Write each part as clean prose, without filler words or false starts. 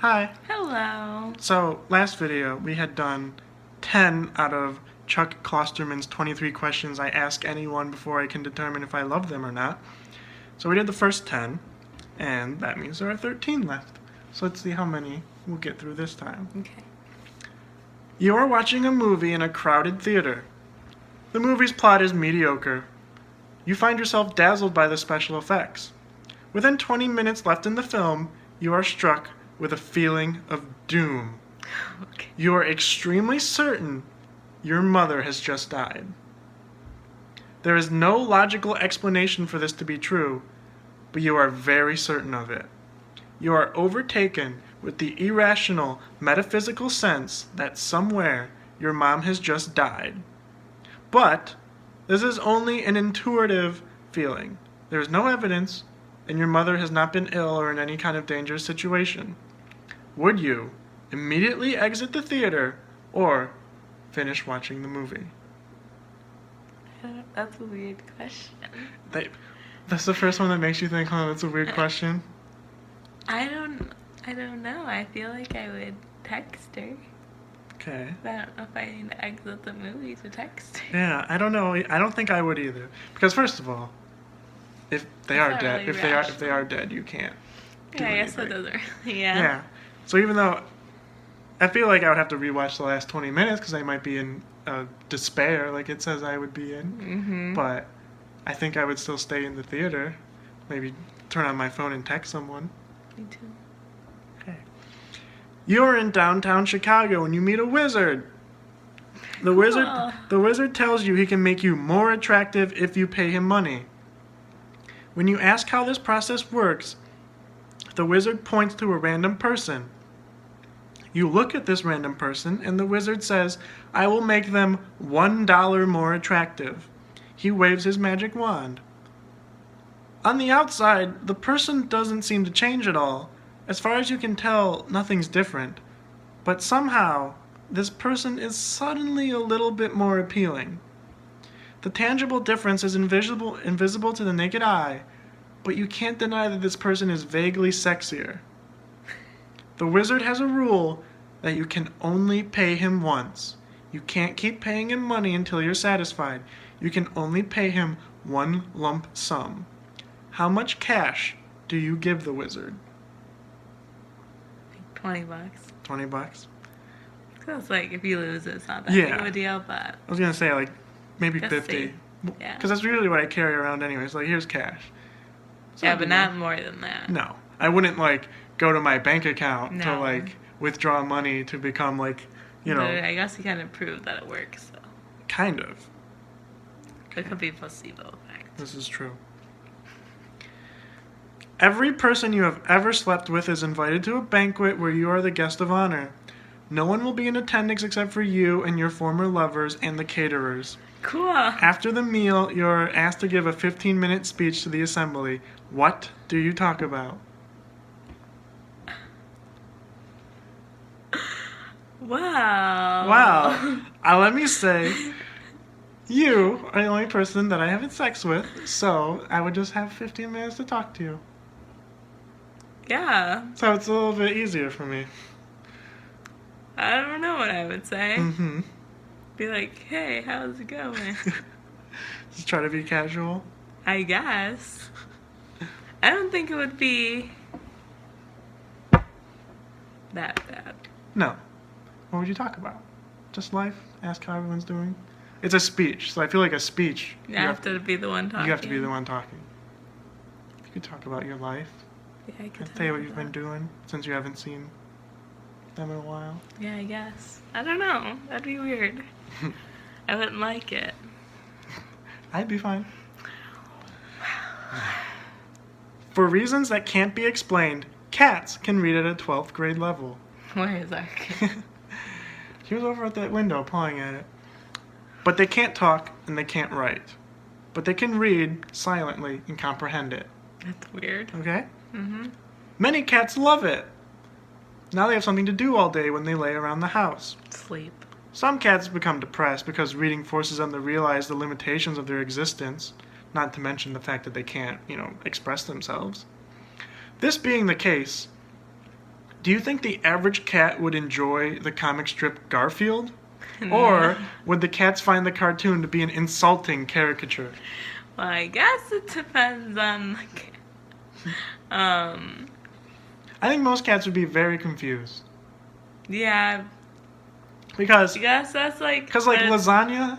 Hi. Hello. So, last video we had done 10 out of Chuck Klosterman's 23 questions I ask anyone before I can determine if I love them or not. So we did the first 10, and that means there are 13 left. So let's see how many we'll get through this time. Okay. You are watching a movie in a crowded theater. The movie's plot is mediocre. You find yourself dazzled by the special effects. Within 20 minutes left in the film, you are struck with a feeling of doom. Okay. You are extremely certain your mother has just died. There is no logical explanation for this to be true, but you are very certain of it. You are overtaken with the irrational, metaphysical sense that somewhere your mom has just died. But this is only an intuitive feeling. There is no evidence, and your mother has not been ill or in any kind of dangerous situation. Would you immediately exit the theater or finish watching the movie? That's a weird question. That's the first one that makes you think, oh, that's a weird question? I don't know. I feel like I would text her. Okay. But I don't know if I need to exit the movie to text her. Yeah, I don't know. I don't think I would either. Because first of all, if they are dead, really if they are dead, you can't do Yeah, I guess that anything. doesn't really, yeah. Yeah. So even though I feel like I would have to rewatch the last 20 minutes because I might be in despair, like it says I would be in. Mm-hmm. But I think I would still stay in the theater. Maybe turn on my phone and text someone. Me too. Okay. You're in downtown Chicago and you meet a wizard. The wizard tells you he can make you more attractive if you pay him money. When you ask how this process works, the wizard points to a random person. You look at this random person, and the wizard says, I will make them $1 more attractive. He waves his magic wand. On the outside, the person doesn't seem to change at all. As far as you can tell, nothing's different. But somehow, this person is suddenly a little bit more appealing. The tangible difference is invisible to the naked eye, but you can't deny that this person is vaguely sexier. The wizard has a rule that you can only pay him once. You can't keep paying him money until you're satisfied. You can only pay him one lump sum. How much cash do you give the wizard? $20. $20? So it's like if you lose, it's not that Yeah. big of a deal, but I was gonna say like maybe Just 50. see. Yeah. Because that's usually what I carry around anyways. Like here's cash. So yeah, but not more than that. No, I wouldn't like go to my bank account to No. like withdraw money to become like, you But know, I guess you kind of proved that it works, so kind of. it could be placebo effect. This is true. Every person you have ever slept with is invited to a banquet where you are the guest of honor. No one will be in attendance except for you and your former lovers and the caterers. Cool. After the meal, you're asked to give a 15-minute speech to the assembly. What do you talk about? Wow. Wow. Let me say, you are the only person that I haven't sex with, so I would just have 15 minutes to talk to you. Yeah. So it's a little bit easier for me. I don't know what I would say. Mm-hmm. Be like, hey, how's it going? Just try to be casual. I guess. I don't think it would be that bad. No. What would you talk about? Just life? Ask how everyone's doing? It's a speech, so I feel like a speech. You have to be the one talking. You have to be the one talking. You could talk about your life. Yeah, I could Tell you what talk you've been about- doing since you haven't seen them in a while. Yeah, I guess. I don't know. That'd be weird. I wouldn't like it. I'd be fine. For reasons that can't be explained, cats can read at a 12th grade level. Where is our kid? He was over at that window pawing at it. But they can't talk and they can't write. But they can read silently and comprehend it. That's weird. Okay? Mm-hmm. Many cats love it. Now they have something to do all day when they lay around the house. Sleep. Some cats become depressed because reading forces them to realize the limitations of their existence, not to mention the fact that they can't, express themselves. This being the case, Do you think the average cat would enjoy the comic strip Garfield? Or would the cats find the cartoon to be an insulting caricature? Well, I guess it depends on the cat. I think most cats would be very confused. Yeah, Because I guess that's like... lasagna,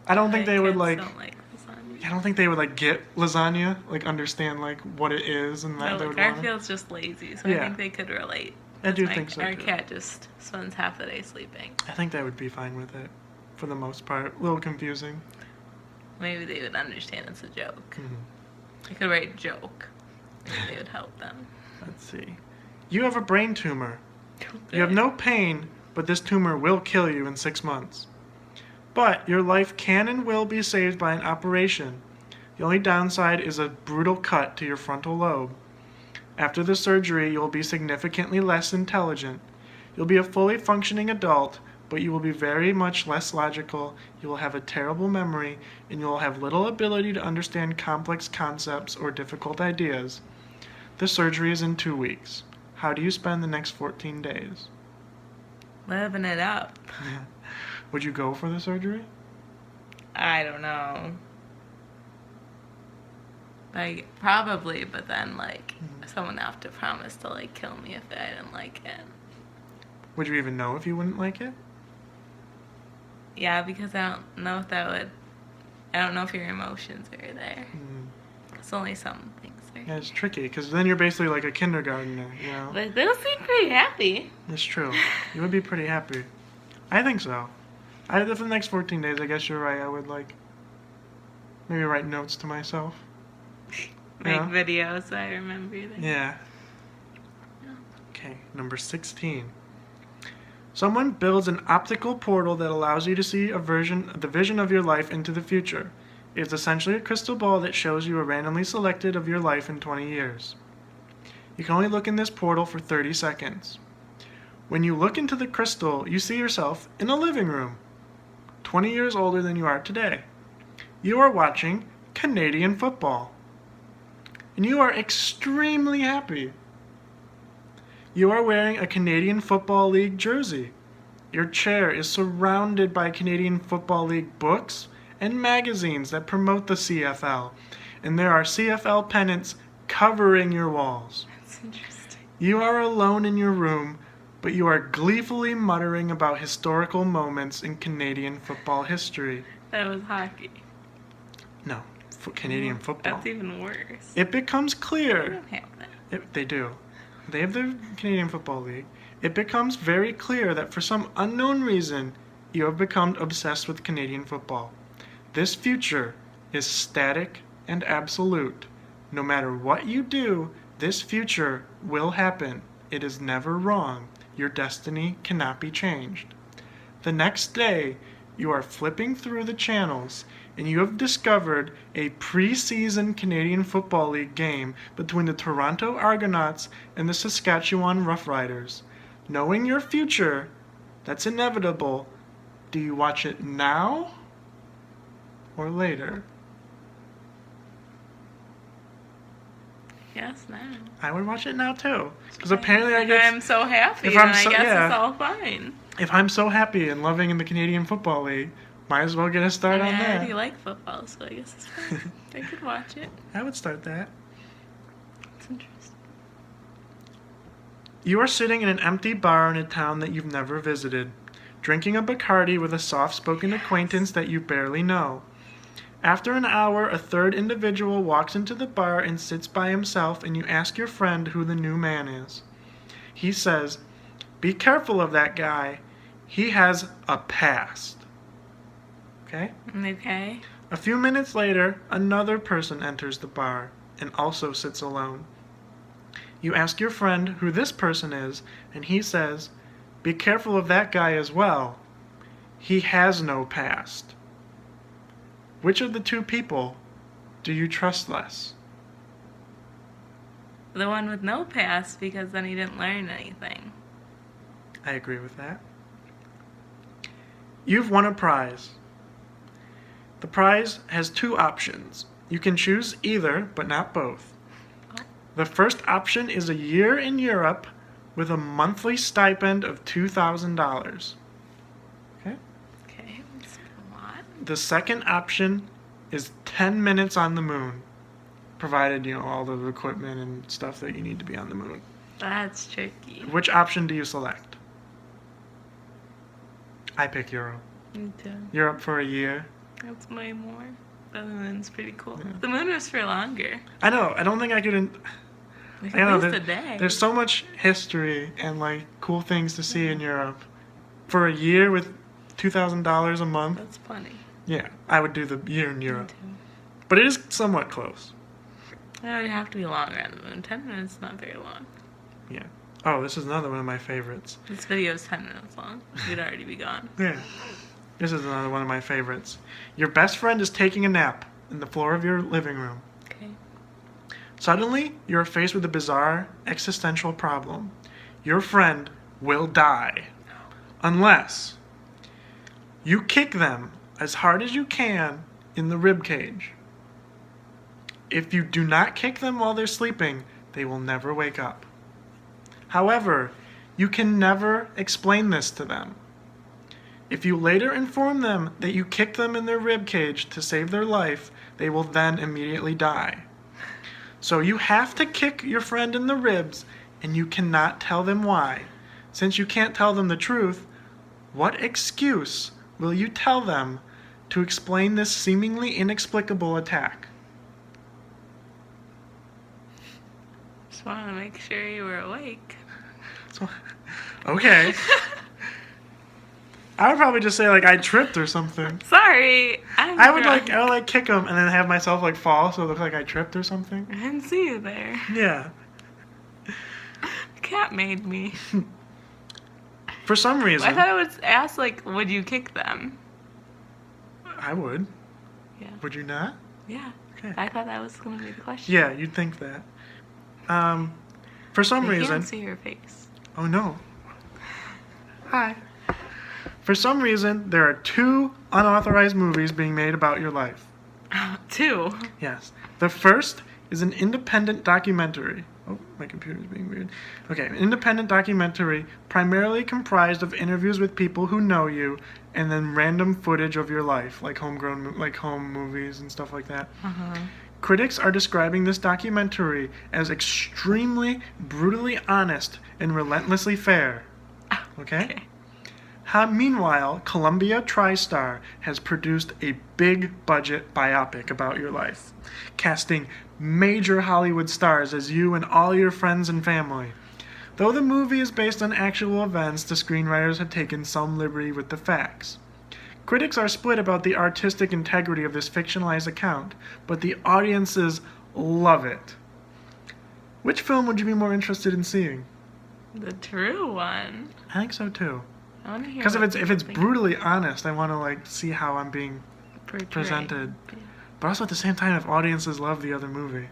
I don't think they would cats like... don't like lasagna. I don't think they would like get lasagna, like understand like what it is and that No, they would want it. Garfield's just lazy, so Yeah. I think they could relate. I do 'Cause think so, Our too. cat just spends half the day sleeping. I think they would be fine with it, for the most part. A little confusing. Maybe they would understand it's a joke. Mhm. I could write joke. Maybe they would help them. Let's see. You have a brain tumor. You have no pain, but this tumor will kill you in 6 months. But your life can and will be saved by an operation. The only downside is a brutal cut to your frontal lobe. After the surgery, you will be significantly less intelligent. You'll be a fully functioning adult, but you will be very much less logical, you will have a terrible memory, and you will have little ability to understand complex concepts or difficult ideas. The surgery is in 2 weeks. How do you spend the next 14 days? Living it up. Would you go for the surgery? I don't know. Like, probably, but then, like, someone would have to promise to, like, kill me if I didn't like it. Would you even know if you wouldn't like it? Yeah, because I don't know if that would... I don't know if your emotions are there. It's only some things are. Yeah, it's tricky, because then you're basically like a kindergartner, you know? But they'll seem pretty happy. It's true. You would be pretty happy. I think so. For the next 14 days, I guess you're right. I would, like, maybe write notes to myself. Make Yeah. videos so I remember them. Yeah. Okay, number 16. Someone builds an optical portal that allows you to see the vision of your life into the future. It's essentially a crystal ball that shows you a randomly selected of your life in 20 years. You can only look in this portal for 30 seconds. When you look into the crystal, you see yourself in a living room, 20 years older than you are today. You are watching Canadian football. And you are extremely happy. You are wearing a Canadian Football League jersey. Your chair is surrounded by Canadian Football League books and magazines that promote the CFL. And there are CFL pennants covering your walls. That's interesting. You are alone in your room, but you are gleefully muttering about historical moments in Canadian football history. That was hockey. No, Canadian football. That's even worse. It becomes They clear. don't have that. They do. They have the Canadian Football League. It becomes very clear that for some unknown reason, you have become obsessed with Canadian football. This future is static and absolute. No matter what you do, this future will happen. It is never wrong. Your destiny cannot be changed. The next day, you are flipping through the channels and you have discovered a preseason Canadian Football League game between the Toronto Argonauts and the Saskatchewan Roughriders. Knowing your future, that's inevitable, do you watch it now or later? Yes, now. I would watch it now too. Because apparently I If get... I'm so happy, if then I'm so- I guess yeah. it's all fine. If I'm so happy and loving in the Canadian Football League, might as well get a start I on mean, I already that. like football, so I guess it's fine. I could watch it. I would start that. It's interesting. You are sitting in an empty bar in a town that you've never visited, drinking a Bacardi with a soft-spoken acquaintance that you barely know. After an hour, a third individual walks into the bar and sits by himself, and you ask your friend who the new man is. He says, "Be careful of that guy. He has a past." Okay? Okay. A few minutes later, another person enters the bar and also sits alone. You ask your friend who this person is, and he says, "Be careful of that guy as well. He has no past." Which of the two people do you trust less? The one with no past, because then he didn't learn anything. I agree with that. You've won a prize. The prize has two options. You can choose either, but not both. The first option is a year in Europe with a monthly stipend of $2,000. Okay? Okay, that's a lot. The second option is 10 minutes on the moon, provided, all the equipment and stuff that you need to be on the moon. That's tricky. Which option do you select? I pick Europe. Me too. Europe for a year. That's way more. The moon's pretty cool. Yeah. The moon was for longer. I know. I don't think I could. Like I know. at least a day. There's so much history and cool things to see in Europe. For a year with $2,000 a month. That's plenty. Yeah, I would do the year in Me Europe. too. But it is somewhat close. It would have to be longer on the moon. 10 minutes is not very long. Yeah. Oh, this is another one of my favorites. This video is 10 minutes long. We'd already be gone. Yeah. This is another one of my favorites. Your best friend is taking a nap in the floor of your living room. Okay. Suddenly, you're faced with a bizarre existential problem. Your friend will die unless you kick them as hard as you can in the rib cage. If you do not kick them while they're sleeping, they will never wake up. However, you can never explain this to them. If you later inform them that you kicked them in their rib cage to save their life, they will then immediately die. So you have to kick your friend in the ribs, and you cannot tell them why. Since you can't tell them the truth, what excuse will you tell them to explain this seemingly inexplicable attack? Just wanted to make sure you were awake. So, okay. I would probably just say I tripped or something. Sorry. I would kick him and then have myself fall so it looks like I tripped or something. I didn't see you there. Yeah. The cat made me. For some reason. I thought it was asked, would you kick them? I would. Yeah. Would you not? Yeah. Okay. I thought that was going to be the question. Yeah, you'd think that. For some I reason. can't see your face. Oh no. Hi. For some reason, there are 2 unauthorized movies being made about your life. 2. Yes. The first is an independent documentary. Oh, my computer's being weird. Okay, an independent documentary primarily comprised of interviews with people who know you and then random footage of your life, like home movies and stuff like that. Uh-huh. Critics are describing this documentary as extremely brutally honest and relentlessly fair. Okay? Meanwhile, Columbia TriStar has produced a big-budget biopic about your life, casting major Hollywood stars as you and all your friends and family. Though the movie is based on actual events, the screenwriters have taken some liberty with the facts. Critics are split about the artistic integrity of this fictionalized account, but the audiences love it. Which film would you be more interested in seeing? The true one. I think so too. I want to hear. Because if it's think brutally honest, I want to see how I'm being portrayed. presented. Yeah. But also at the same time, if audiences love the other movie.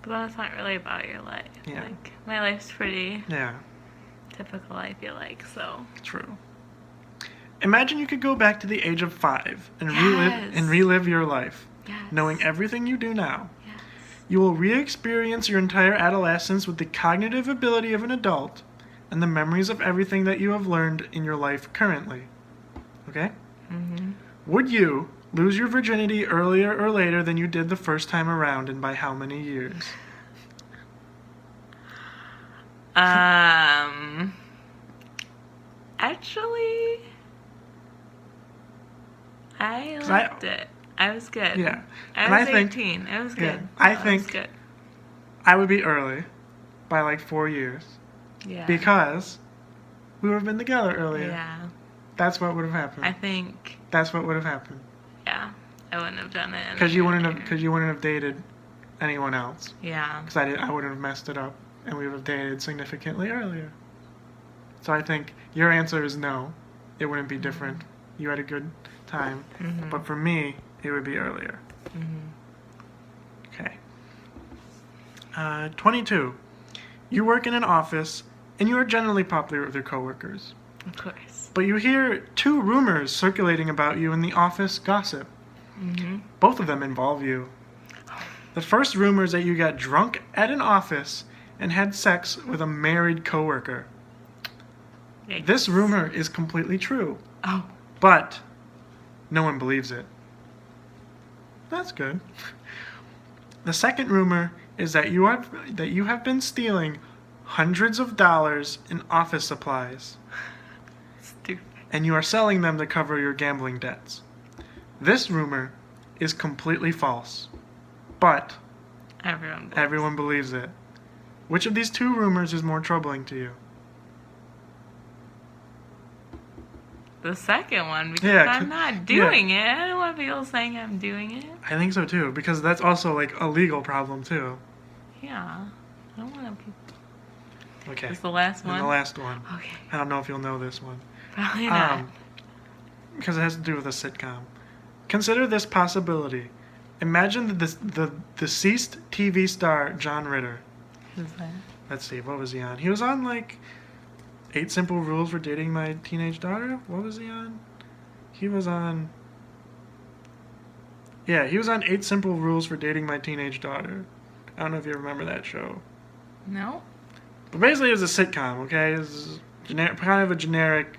But that's not really about your life. Yeah. My life's pretty Yeah, typical, I feel like, so. true. Imagine you could go back to the age of 5 and Yes. relive your life, Yes. knowing everything you do now. Yes. You will re-experience your entire adolescence with the cognitive ability of an adult and the memories of everything that you have learned in your life currently. Okay? Mm-hmm. Would you lose your virginity earlier or later than you did the first time around, and by how many years? Actually, I liked it. I was good. Yeah. I And was I think- 18. It was good. yeah, I It was think- good. I would be early, by 4 years, Yeah. because we would have been together earlier. Yeah. That's what would have happened. I think, That's what would have happened. yeah, I wouldn't have done it. Because you wouldn't earlier. have dated anyone else. Yeah. Because I wouldn't have messed it up, and we would have dated significantly earlier. So I think your answer is no. It wouldn't be different. You had a good time, Mhm. but for me, it would be earlier. Mhm. Okay. 22. You work in an office, and you are generally popular with your coworkers. Of course. But you hear 2 rumors circulating about you in the office gossip. Mhm. Both of them involve you. The first rumor is that you got drunk at an office and had sex with a married coworker. Yikes. This rumor is completely true, Oh. but no one believes it. That's good. The second rumor is that you have been stealing hundreds of dollars in office supplies, Stupid. and you are selling them to cover your gambling debts. This rumor is completely false, but everyone believes it. Which of these two rumors is more troubling to you? The second one, because Yeah, I'm not doing it. I don't want people saying I'm doing it. I think so too, because that's also like a legal problem too. Yeah. I don't want people. Okay. Is the last And one? the last one. Okay. I don't know if you'll know this one. Probably not. Because it has to do with a sitcom. Consider this possibility. Imagine the deceased TV star John Ritter. Who's that? Let's see, what was he on? He was on like 8 Simple Rules for Dating My Teenage Daughter. What was he on? He was on 8 Simple Rules for Dating My Teenage Daughter. I don't know if you remember that show. No? But basically it was a sitcom, okay? It was kind of a generic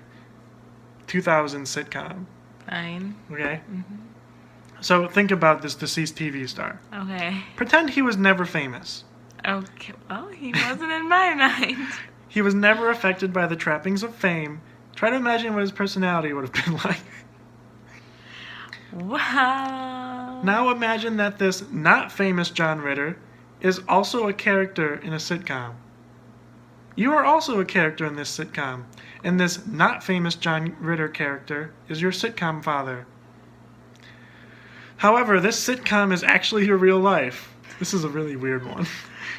2000 sitcom, Fine. okay? Mm-hmm. So think about this deceased TV star. Okay. Pretend he was never famous. Okay. Well, he wasn't in my mind. He was never affected by the trappings of fame. Try to imagine what his personality would have been like. Wow. Now imagine that this not famous John Ritter is also a character in a sitcom. You are also a character in this sitcom, and this not famous John Ritter character is your sitcom father. However, this sitcom is actually your real life. This is a really weird one.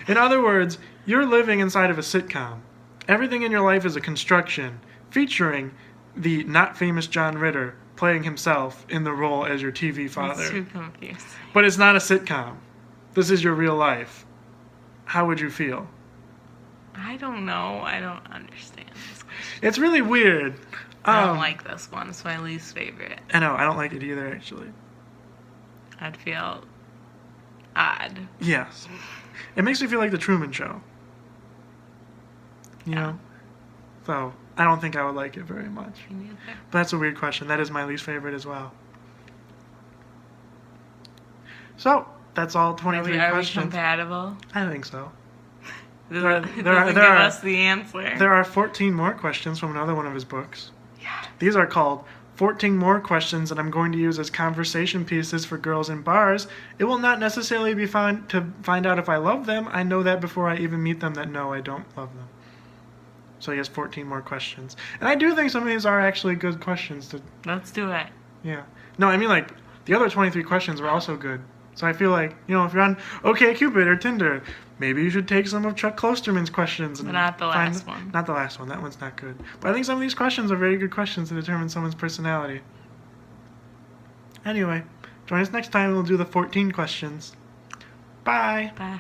In other words, you're living inside of a sitcom. Everything in your life is a construction, featuring the not famous John Ritter playing himself in the role as your TV father. That's too confusing. But it's not a sitcom. This is your real life. How would you feel? I don't know. I don't understand this question. It's really weird. I don't like this one. It's my least favorite. I know, I don't like it either, actually. I'd feel odd. Yes. It makes me feel like the Truman Show. You know? So, I don't think I would like it very much. Me neither. But that's a weird question. That is my least favorite as well. So, that's all 23 Are we questions. compatible? I think so. Does There are- it there are- doesn't there give are- us the answer. There are 14 more questions from another one of his books. Yeah. These are called 14 more questions that I'm going to use as conversation pieces for girls in bars. It will not necessarily be fun to find out if I love them. I know that before I even meet them that no, I don't love them. So he has 14 more questions. And I do think some of these are actually good questions to, Let's do it. yeah. No, I mean like the other 23 questions were also good. So I feel like, you know, if you're on OkCupid or Tinder, maybe you should take some of Chuck Klosterman's questions. And But not the last one. Not the last one. That one's not good. But I think some of these questions are very good questions to determine someone's personality. Anyway, join us next time and we'll do the 14 questions. Bye. Bye.